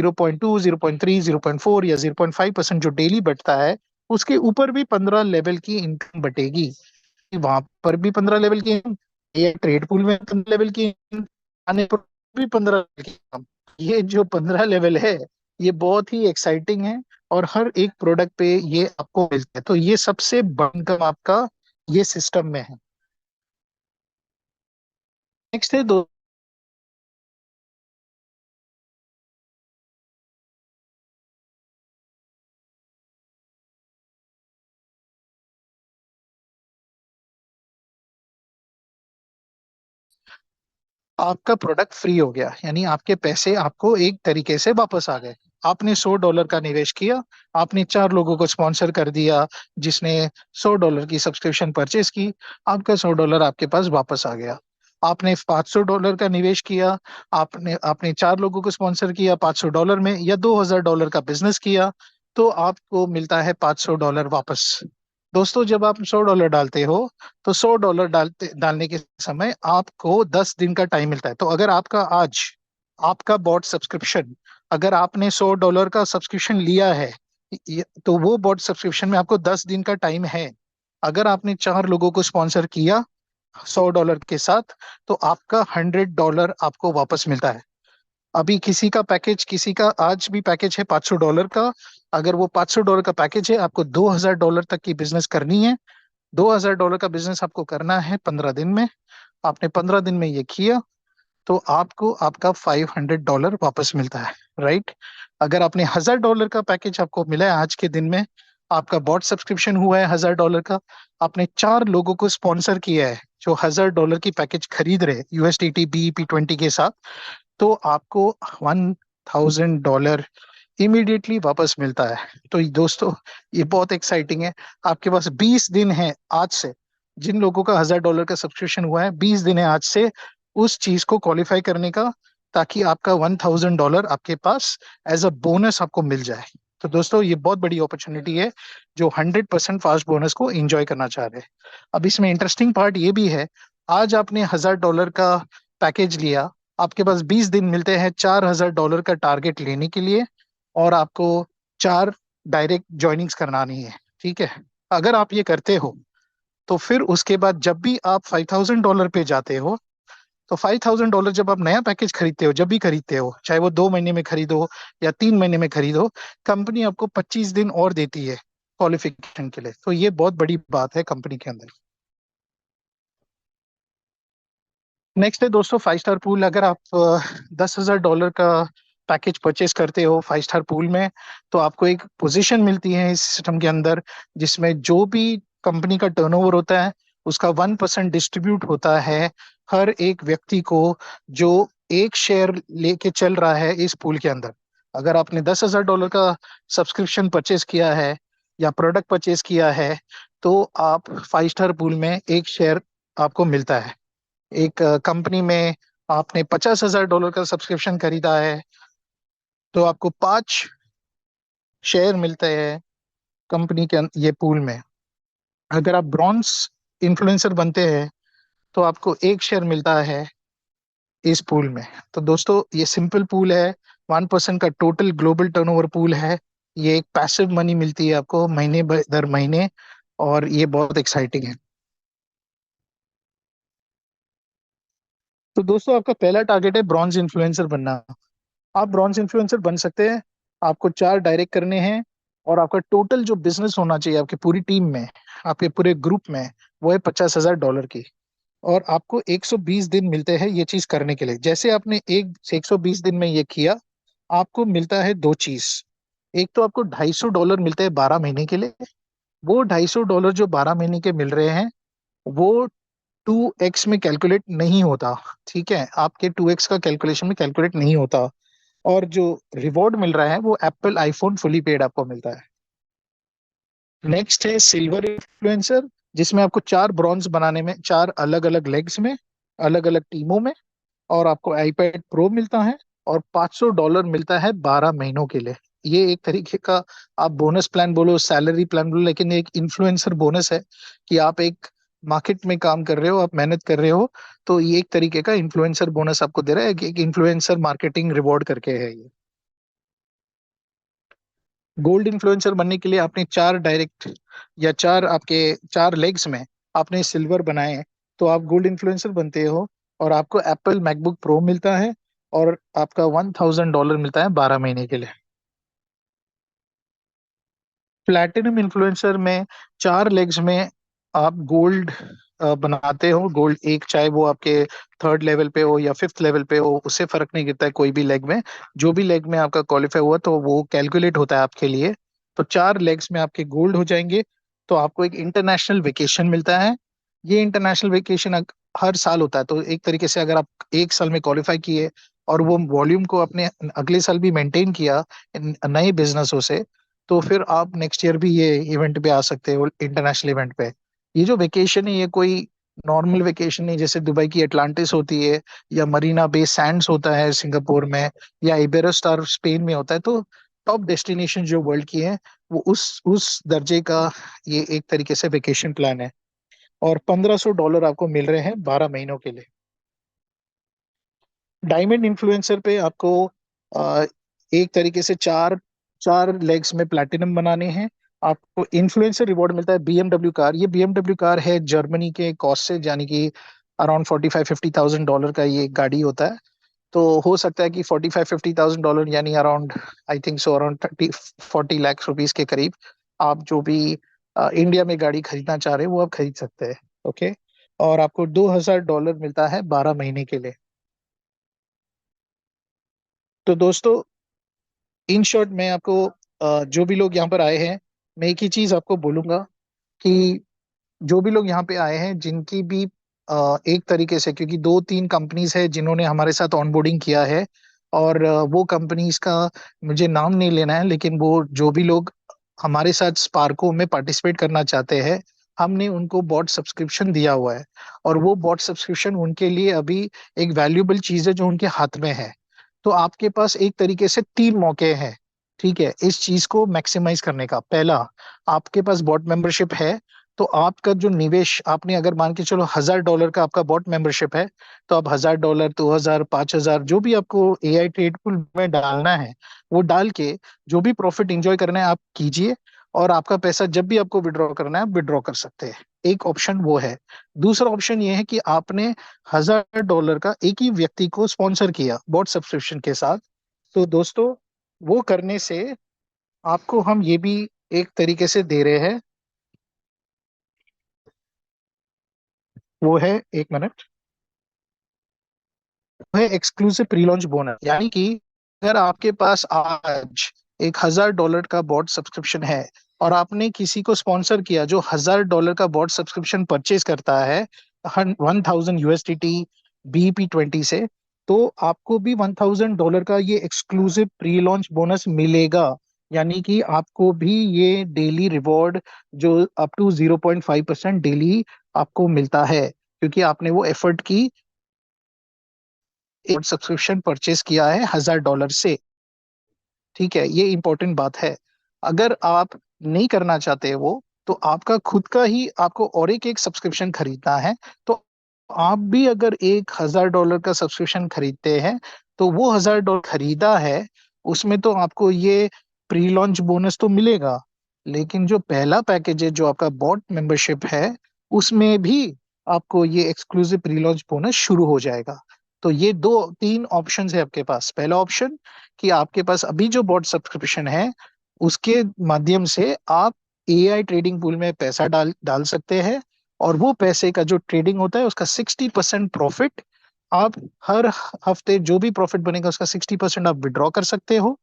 0.2, 0.3, 0.4 या 0.5% जो डेली बटता है, उसके ऊपर भी 15 लेवल की इनकम बटेगी। वहां पर भी 15 लेवल की income, ये ट्रेड पूल में 15 लेवल की income, आने पर भी 15 लेवल की income। ये जो 15 लेवल है, ये बहुत ही एक्साइटिंग है। और हर एक प्रोडक्ट पे ये आपको मिलता है, तो ये सबसे बड़ा इनकम आपका ये सिस्टम में है। नेक्स्ट है दो, आपका प्रोडक्ट फ्री हो गया, यानी आपके पैसे आपको एक तरीके से वापस आ गए। आपने $100 का निवेश किया, आपने 4 लोगों को स्पॉन्सर कर दिया, जिसने $100 की सब्सक्रिप्शन परचेज की, आपका $100 आपके पास वापस आ गया। आपने $500 का निवेश किया, आपने आपने 4 लोगों को स्पॉन्सर किया $500 में, या $2000 का बिजनेस किया, तो आपको मिलता है $500 वापस। दोस्तों, जब आप $100 डालते हो, तो $100 डालने के समय आपको 10 दिन का टाइम मिलता है। तो अगर आपका आज आपका बॉट सब्सक्रिप्शन, अगर आपने $100 का सब्सक्रिप्शन लिया है, तो वो बॉट सब्सक्रिप्शन में आपको 10 दिन का टाइम है। अगर आपने 4 लोगों को स्पॉन्सर किया $100 के साथ, तो आपका $100 आपको वापस मिलता है। अभी किसी का पैकेज, किसी का आज भी पैकेज है $500 का। अगर वो $500 का पैकेज है, आपको $2000 तक की बिजनेस करनी है। $2000 का बिजनेस आपको करना है 15 दिन में। आपने 15 दिन में ये किया, तो आपको आपका $500 वापस मिलता है। राइट। अगर आपने $1000 का पैकेज आपको मिला है आज के दिन में, आपका बॉट सब्सक्रिप्शन हुआ है $1000 का, आपने 4 लोगों को स्पॉन्सर किया है जो $1000 की पैकेज खरीद रहे USDT BEP20 के साथ, तो आपको $1000 इमीडिएटली वापस मिलता है। तो ये दोस्तों, ये बहुत एक्साइटिंग है। आपके पास 20 दिन है आज से। जिन लोगों का $1000 का सब्सक्रिप्शन हुआ है, 20 दिन है आज से उस चीज को क्वालिफाई करने का, ताकि आपका $1000 आपके पास एज अ बोनस आपको मिल जाए। तो दोस्तों, ये बहुत बड़ी अपॉर्चुनिटी है जो 100% फास्ट बोनस को एंजॉय करना चाह रहे हैं। अब इसमें इंटरेस्टिंग पार्ट ये भी है, आज आपने $1000 का पैकेज लिया, आपके पास 20 दिन मिलते हैं $4000 का टारगेट लेने के लिए, और आपको 4 डायरेक्ट ज्वाइनिंग्स करानी है। ठीक है। अगर आप ये करते हो, तो फिर उसके बाद जब भी आप $5000 पे जाते हो, तो $5000 जब आप नया पैकेज खरीदते हो, जब भी खरीदते हो, चाहे वो 2 महीने में खरीदो या 3 महीने में खरीदो, कंपनी आपको 25 दिन और देती है क्वालिफिकेशन के लिए। तो ये बहुत बड़ी बात है कंपनी के अंदर। नेक्स्ट है दोस्तों 5 स्टार पूल। अगर आप $10,000 का पैकेज परचेज करते हो 5 स्टार पूल में, तो आपको एक पोजीशन मिलती है इस सिस्टम के अंदर, जिसमें जो भी कंपनी का टर्नओवर होता है, उसका 1% डिस्ट्रीब्यूट होता है हर एक व्यक्ति को, जो एक शेयर लेके चल रहा है इस पूल के अंदर। अगर आपने $10,000 का सब्सक्रिप्शन परचेज किया है या प्रोडक्ट परचेज किया है, तो आप 5 स्टार पूल में एक शेयर आपको मिलता है। एक कंपनी में आपने $50,000 का सब्सक्रिप्शन खरीदा है, तो आपको 5 शेयर मिलते हैं कंपनी के ये पूल में। अगर आप ब्रॉन्ज इन्फ्लुएंसर बनते हैं, तो आपको एक शेयर मिलता है इस पूल में। तो दोस्तों, ये सिंपल पूल है, 1% का टोटल ग्लोबल टर्नओवर पूल है। ये एक पैसिव मनी मिलती है आपको महीने दर महीने, और ये बहुत एक्साइटिंग है। तो दोस्तों, आपका पहला टारगेट है ब्रॉन्ज इन्फ्लुएंसर बनना। आप ब्रॉन्ज इन्फ्लुएंसर बन सकते हैं। आपको 4 डायरेक्ट करने हैं, और आपका टोटल जो बिजनेस होना चाहिए आपकी पूरी टीम में, आपके पूरे ग्रुप में, वो है $50,000 की। और आपको 120 दिन मिलते हैं ये चीज करने के लिए। जैसे आपने 120 दिन में ये किया, आपको मिलता है 2 चीज। एक तो आपको $250 मिलते हैं 12 महीने के लिए। वो $250 जो 12 महीने के मिल रहे हैं, वो 2x में कैलकुलेट नहीं होता। ठीक है, आपके 2x का कैलकुलेशन में कैलकुलेट नहीं होता। और जो रिवॉर्ड मिल रहा है, वो एप्पल आईफोन फुली पेड आपको मिलता है। नेक्स्ट है सिल्वर इन्फ्लुएंसर, जिसमें आपको 4 ब्रॉन्ज बनाने में, 4 अलग अलग लेग्स में, अलग अलग टीमों में, और आपको आईपैड प्रो मिलता है, और $500 मिलता है 12 महीनों के लिए। ये एक तरीके का, आप बोनस प्लान बोलो, सैलरी प्लान बोलो, लेकिन एक इन्फ्लुएंसर बोनस है कि आप एक मार्केट में काम कर रहे हो, आप मेहनत कर रहे हो। तो ये एक तरीके का इन्फ्लुएंसर बोनस आपको दे रहा है, कि एक इन्फ्लुएंसर मार्केटिंग रिवॉर्ड करके है ये। गोल्ड इन्फ्लुएंसर बनने के लिए आपने चार डायरेक्ट या चार आपके चार लेग्स में आपने सिल्वर बनाए, तो आप गोल्ड इन्फ्लुएंसर बनते हो। और आपको एप्पल मैकबुक प्रो मिलता है, और आपका $1000 मिलता है 12 महीने के लिए। प्लैटिनम इन्फ्लुएंसर में चार लेग्स में आप गोल्ड बनाते हो। गोल्ड एक, चाहे वो आपके थर्ड लेवल पे हो या फिफ्थ लेवल पे हो, उससे फर्क नहीं गिरता है कोई भी लेग में। जो भी लेग में आपका क्वालिफाई हुआ तो वो कैलकुलेट होता है आपके लिए। तो चार लेग्स में आपके गोल्ड हो जाएंगे, तो आपको एक इंटरनेशनल वेकेशन मिलता है। ये इंटरनेशनल वेकेशन हर साल होता है। तो एक तरीके से अगर आप एक साल में क्वालिफाई किए और वो वॉल्यूम को अपने अगले साल भी मेंटेन किया नए बिजनेसों से, तो फिर आप नेक्स्ट ईयर भी ये इवेंट पे आ सकते हो, इंटरनेशनल इवेंट पे। ये जो वेकेशन है, ये कोई नॉर्मल वेकेशन नहीं जैसे दुबई की एटलांटिस होती है, या मरीना बे सैंड्स होता है सिंगापुर में, या इबेरोस्टार स्पेन में होता है। तो टॉप डेस्टिनेशन जो वर्ल्ड की है, वो उस दर्जे का ये एक तरीके से वेकेशन प्लान है। और $1500 आपको मिल रहे हैं 12 महीनों के लिए। डायमंड इन्फ्लुएंसर पे आपको अ, एक तरीके से चार चार लेग्स में प्लैटिनम बनाने हैं। आपको इन्फ्लुएंसर रिवॉर्ड मिलता है बीएमडब्ल्यू कार। ये बीएमडब्ल्यू कार है जर्मनी के कॉस्ट से, यानी कि अराउंड $45,000-50,000 का ये गाड़ी होता है। तो हो सकता है कि $45,000-50,000 यानी around, I think so around 30-40 lakh rupees के करीब, आप जो भी इंडिया में गाड़ी खरीदना चाह रहे हो वो आप खरीद सकते हैं। ओके। और आपको $2,000 मिलता है 12 महीने के लिए। तो दोस्तों, इन शॉर्ट मैं आपको जो भी लोग यहाँ पर आए हैं, मैं एक ही चीज आपको बोलूंगा कि जो भी लोग यहाँ पे आए हैं, जिनकी भी एक तरीके से, क्योंकि दो तीन कंपनीज है जिन्होंने हमारे साथ ऑनबोर्डिंग किया है, और वो कंपनीज का मुझे नाम नहीं लेना है, लेकिन वो जो भी लोग हमारे साथ स्पार्को में पार्टिसिपेट करना चाहते हैं, हमने उनको बॉट सब्सक्रिप्शन दिया हुआ है। और वो बॉट सब्सक्रिप्शन उनके लिए अभी एक वैल्यूएबल चीज है जो उनके हाथ में है। तो आपके पास एक तरीके से तीन मौके हैं, ठीक है, इस चीज को मैक्सिमाइज करने का। पहला, आपके पास बॉट मेंबरशिप है, तो आपका जो निवेश आपने, अगर मान के चलो $1000 का आपका बॉट मेंबरशिप है, तो आप $1000, 2000, 5000 जो भी आपको एआई ट्रेड पूल में डालना है, वो डाल के जो भी प्रॉफिट एंजॉय करना है आप कीजिए। और आपका पैसा जब भी आपको विड्रॉ करना है आप विड्रॉ कर सकते हैं। एक ऑप्शन वो है। दूसरा ऑप्शन ये है कि आपने $1000 का एक ही व्यक्ति को स्पॉन्सर किया बॉट सब्सक्रिप्शन के साथ। तो दोस्तों, वो करने से आपको हम ये भी एक तरीके से दे रहे हैं। वो है, एक मिनट, है एक्सक्लूसिव प्री लॉन्च बोनस। यानी कि अगर आपके पास आज $1000 का बॉट सब्सक्रिप्शन है, और आपने किसी को स्पॉन्सर किया जो $1000 का बॉट सब्सक्रिप्शन परचेज करता है 1000 USDT BEP20 से, तो आपको भी $1000 का ये एक्सक्लूसिव प्री लॉन्च बोनस मिलेगा। यानी कि आपको भी ये डेली रिवॉर्ड जो अप टू 0.5% डेली आपको मिलता है, क्योंकि आपने वो एफर्ट की, एक सब्सक्रिप्शन परचेज किया है $1000 से। ठीक है, ये इंपॉर्टेंट बात है। अगर आप नहीं करना चाहते वो, तो आपका खुद का ही आपको और एक एक सब्सक्रिप्शन खरीदना है। तो आप भी अगर $1000 का सब्सक्रिप्शन खरीदते हैं, तो वो $1000 खरीदा है, उसमें तो आपको ये प्री लॉन्च बोनस तो मिलेगा। लेकिन जो पहला पैकेज है जो आपका बॉट मेंबरशिप है, उसमें भी आपको ये एक्सक्लूसिव प्री लॉन्च बोनस शुरू हो जाएगा। तो ये दो तीन ऑप्शन है आपके पास। पहला ऑप्शन कि आपके पास अभी जो बॉट सब्सक्रिप्शन है, उसके माध्यम से आप एआई ट्रेडिंग पूल में पैसा डाल डाल सकते हैं। और वो पैसे का जो ट्रेडिंग होता है उसका 60% प्रॉफिट आप हर हफ्ते जो भी प्रॉफिट बनेगा उसका 60% आप विड्रॉ कर सकते हो।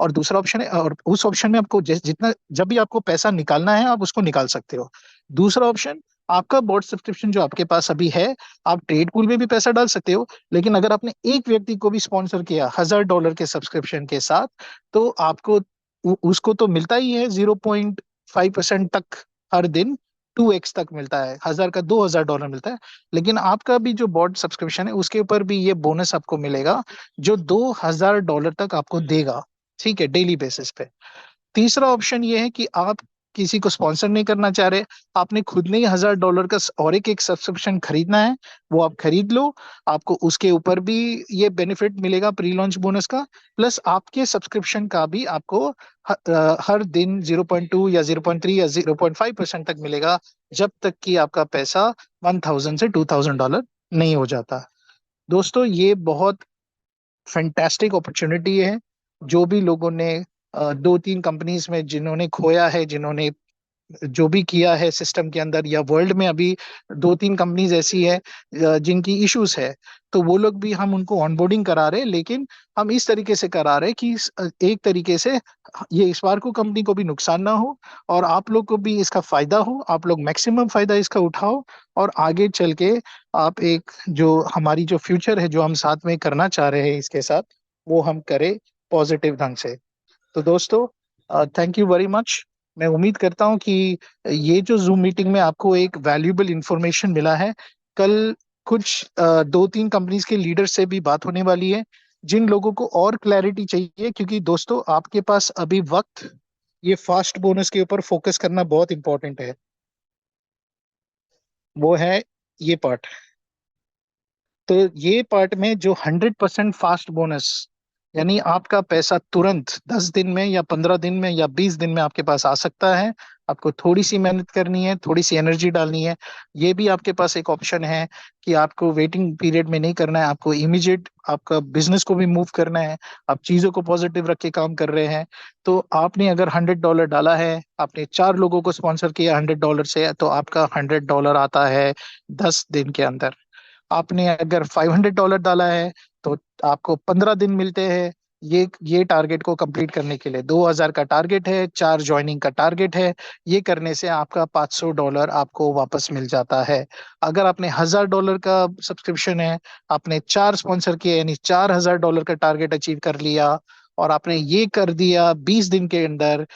और दूसरा ऑप्शन है, और उस ऑप्शन में आपको जितना जब भी आपको पैसा निकालना है आप उसको निकाल सकते हो। दूसरा ऑप्शन, आपका बॉट सब्सक्रिप्शन जो आपके पास अभी है, आप ट्रेड पूल में भी पैसा डाल सकते हो। लेकिन अगर आपने एक व्यक्ति को भी स्पॉन्सर किया $1000 के सब्सक्रिप्शन के साथ, तो आपको उसको तो मिलता ही है 0.5% तक हर दिन। 2x तक मिलता है, 1000 का $2000 मिलता है। लेकिन आपका भी जो बॉट सब्सक्रिप्शन है उसके ऊपर भी ये बोनस आपको मिलेगा, जो $2000 तक आपको देगा, ठीक है, डेली बेसिस पे। तीसरा ऑप्शन ये है कि आप किसी को स्पॉन्सर नहीं करना चाह रहे, आपने खुद ने ही $1000 का और एक एक सब्सक्रिप्शन खरीदना है, वो आप खरीद लो। आपको उसके ऊपर भी ये बेनिफिट मिलेगा प्री लॉन्च बोनस का, प्लस आपके सब्सक्रिप्शन का भी आपको हर दिन 0.2 या 0.3 या 0.5% तक मिलेगा, जब तक कि आपका पैसा 1000 से $2000 नहीं हो जाता। दोस्तों, ये बहुत फैंटास्टिक अपॉर्चुनिटी है। जो भी लोगों ने दो तीन कंपनीज में जिन्होंने खोया है, जिन्होंने जो भी किया है सिस्टम के अंदर, या वर्ल्ड में अभी दो तीन कंपनीज ऐसी है जिनकी इश्यूज है, तो वो लोग भी हम उनको ऑनबोर्डिंग करा रहे हैं, लेकिन हम इस तरीके से करा रहे हैं कि एक तरीके से ये इस बार को कंपनी को भी नुकसान ना हो और आप लोग को भी इसका फायदा हो, आप लोग मैक्सिमम फायदा इसका उठाओ, और आगे चल के आप एक जो हमारी जो फ्यूचर है जो हम साथ में करना चाह रहे हैं इसके साथ, वो हम करें पॉजिटिव ढंग से। तो दोस्तों, थैंक यू वेरी मच। मैं उम्मीद करता हूं कि ये जो जूम मीटिंग में आपको एक वैल्यूएबल इंफॉर्मेशन मिला है। कल कुछ दो तीन कंपनीज के लीडर से भी बात होने वाली है, जिन लोगों को और क्लैरिटी चाहिए, क्योंकि दोस्तों आपके पास अभी वक्त, ये फास्ट बोनस के ऊपर फोकस करना बहुत इंपॉर्टेंट है। वो है ये पार्ट। तो ये पार्ट में जो 100% फास्ट बोनस, यानी आपका पैसा तुरंत 10 दिन में या 15 दिन में या 20 दिन में आपके पास आ सकता है। आपको थोड़ी सी मेहनत करनी है, थोड़ी सी एनर्जी डालनी है। ये भी आपके पास एक ऑप्शन है कि आपको वेटिंग पीरियड में नहीं करना है, आपको इमीडिएट आपका बिजनेस को भी मूव करना है। आप चीजों को पॉजिटिव रख के काम कर रहे हैं। तो आपने अगर $100 डाला है, आपने 4 लोगों को स्पॉन्सर किया $100 से, तो आपका $100 आता है 10 दिन के अंदर। आपने अगर $500 डाला है, तो आपको 15 दिन मिलते हैं ये टारगेट को कंप्लीट करने के लिए। 2000 का टारगेट है, 4 ज्वाइनिंग का टारगेट है। ये करने से आपका $500 आपको वापस मिल जाता है। अगर आपने $1000 का सब्सक्रिप्शन है, आपने 4 स्पॉन्सर किए, यानी $4000 का टारगेट अचीव कर लिया, और आपने ये कर दिया 20 दिन के अंदर।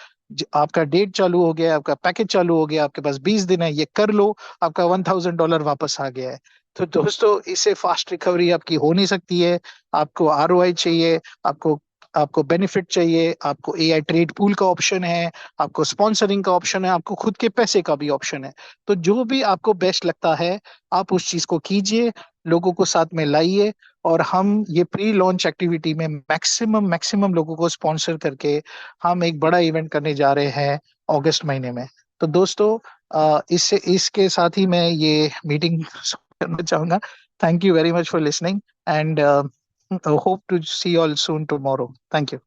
आपका डेट चालू हो गया, आपका पैकेज चालू हो गया, आपके पास 20 दिन है, ये कर लो, आपका $1000 वापस आ गया है। तो दोस्तों, इससे फास्ट रिकवरी आपकी हो नहीं सकती है। आपको आरओआई चाहिए, आपको आपको बेनिफिट चाहिए, आपको एआई ट्रेड पूल का ऑप्शन है, आपको स्पॉन्सरिंग का ऑप्शन है, आपको खुद के पैसे का भी ऑप्शन है। तो जो भी आपको बेस्ट लगता है, आप उस चीज को कीजिए, लोगों को साथ में लाइए, और हम ये प्री लॉन्च एक्टिविटी में मैक्सिमम मैक्सिमम लोगों को स्पॉन्सर करके हम एक बड़ा इवेंट करने जा रहे हैं अगस्त महीने में। तो दोस्तों, इससे इसके साथ ही मैं ये मीटिंग करना चाहूंगा। Thank you very much for listening, and hope to see all soon tomorrow. Thank you.